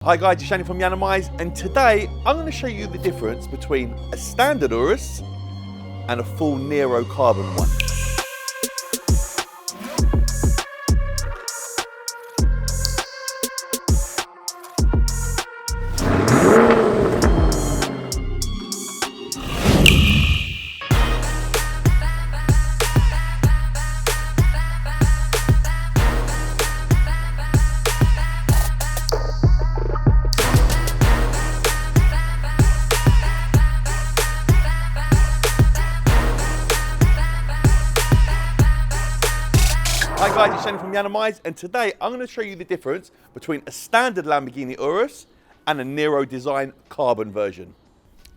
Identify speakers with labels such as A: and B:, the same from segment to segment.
A: Hi guys, it's Shani from Yiannimize, and today I'm going to show you the difference between a standard Urus and a full Nero carbon one. Hi guys, it's Shani from Yiannimize, and today I'm going to show you the difference between a standard Lamborghini Urus and a Nero Design carbon version.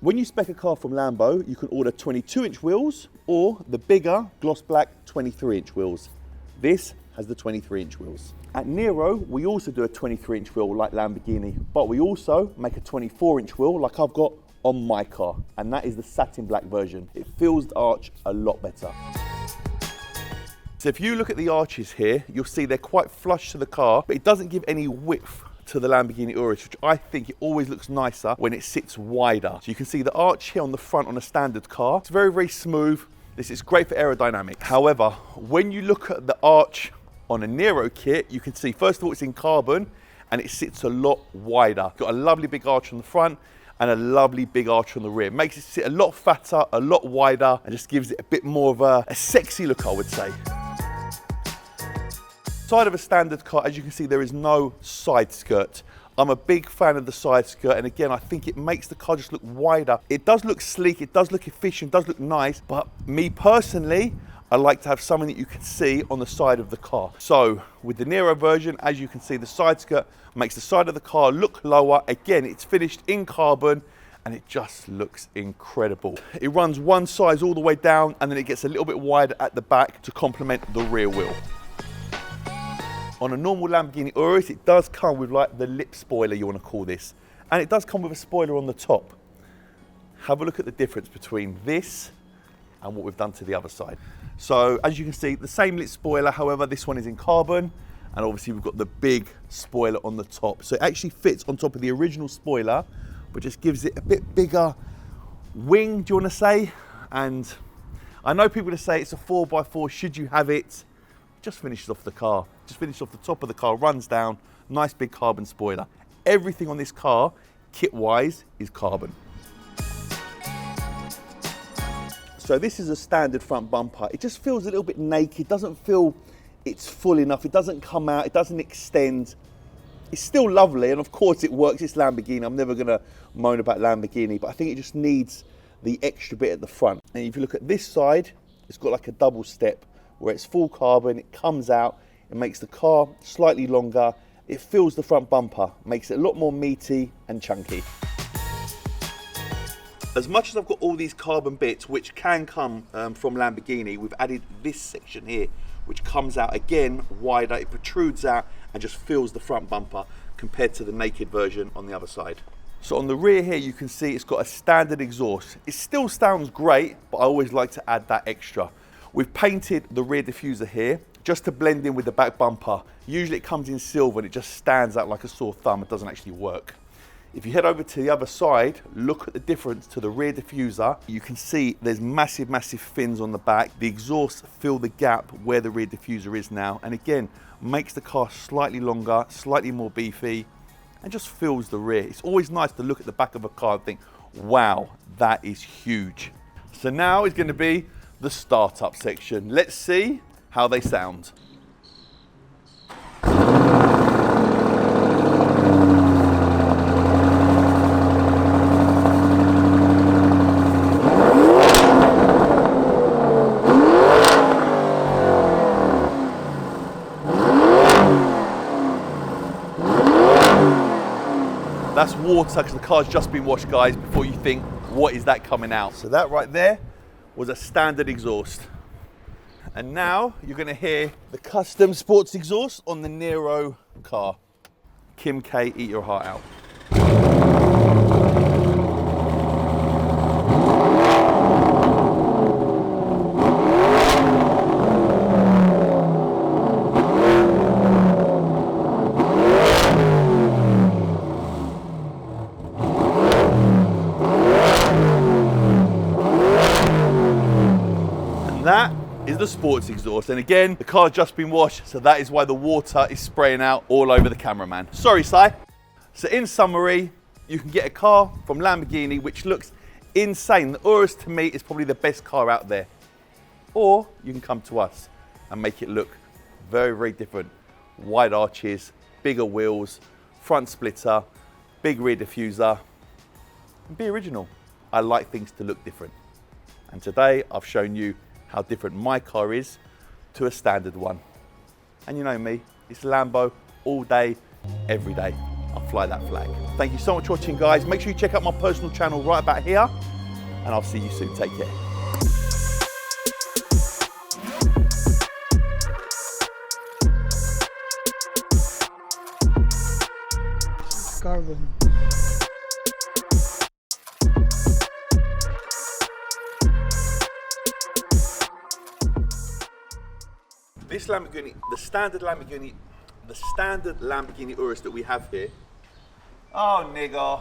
A: When you spec a car from Lambo, you can order 22-inch wheels or the bigger gloss black 23-inch wheels. This has the 23-inch wheels. At Nero, we also do a 23-inch wheel like Lamborghini, but we also make a 24-inch wheel like I've got on my car, and that is the satin black version. It fills the arch a lot better. So if you look at the arches here, you'll see they're quite flush to the car, but it doesn't give any width to the Lamborghini Urus, which I think it always looks nicer when it sits wider. So you can see the arch here on the front on a standard car. It's very, very smooth. This is great for aerodynamics. However, when you look at the arch on a Nero kit, you can see, first of all, it's in carbon and it sits a lot wider. Got a lovely big arch on the front and a lovely big arch on the rear. Makes it sit a lot fatter, a lot wider, and just gives it a bit more of a sexy look, I would say. Side of a standard car, as you can see, there is no side skirt. I'm a big fan of the side skirt, and again, I think it makes the car just look wider. It does look sleek, it does look efficient, does look nice, but me personally, I like to have something that you can see on the side of the car. So with the Nero version, as you can see, the side skirt makes the side of the car look lower. Again, it's finished in carbon and it just looks incredible. It runs one size all the way down and then it gets a little bit wider at the back to complement the rear wheel. On a normal Lamborghini Urus, it does come with like the lip spoiler, you want to call this. And it does come with a spoiler on the top. Have a look at the difference between this and what we've done to the other side. So as you can see, the same lip spoiler, however, this one is in carbon. And obviously we've got the big spoiler on the top. So it actually fits on top of the original spoiler, but just gives it a bit bigger wing, do you want to say? And I know people just say it's a 4x4, should you have it? Just finishes off the car, just finishes off the top of the car, runs down, nice big carbon spoiler. Everything on this car, kit-wise, is carbon. So this is a standard front bumper. It just feels a little bit naked, doesn't feel it's full enough, it doesn't come out, it doesn't extend. It's still lovely, and of course it works, it's Lamborghini. I'm never gonna moan about Lamborghini, but I think it just needs the extra bit at the front. And if you look at this side, it's got like a double step, where it's full carbon, it comes out, it makes the car slightly longer, it fills the front bumper, makes it a lot more meaty and chunky. As much as I've got all these carbon bits, which can come from Lamborghini, we've added this section here, which comes out again wider, it protrudes out and just fills the front bumper compared to the naked version on the other side. So on the rear here, you can see it's got a standard exhaust. It still sounds great, but I always like to add that extra. We've painted the rear diffuser here just to blend in with the back bumper. Usually it comes in silver and it just stands out like a sore thumb. It doesn't actually work. If you head over to the other side, look at the difference to the rear diffuser. You can see there's massive, massive fins on the back. The exhausts fill the gap where the rear diffuser is now. And again, makes the car slightly longer, slightly more beefy, and just fills the rear. It's always nice to look at the back of a car and think, wow, that is huge. So now is going to be the startup section. Let's see how they sound. That's water because the car's just been washed, guys, before you think, what is that coming out? So that right there was a standard exhaust. And now you're going to hear the custom sports exhaust on the Nero car. Kim K, eat your heart out. is the sports exhaust. And again, the car's just been washed, so that is why the water is spraying out all over the cameraman. Sorry, Si. So in summary, you can get a car from Lamborghini which looks insane. The Urus to me is probably the best car out there. Or you can come to us and make it look very, very different. Wide arches, bigger wheels, front splitter, big rear diffuser, and be original. I like things to look different. And today I've shown you how different my car is to a standard one. And you know me, it's Lambo all day, every day. I'll fly that flag. Thank you so much for watching, guys. Make sure you check out my personal channel right about here, and I'll see you soon. Take care.
B: Carbon.
A: This Lamborghini, the standard Lamborghini Urus that we have here. Oh, nigga.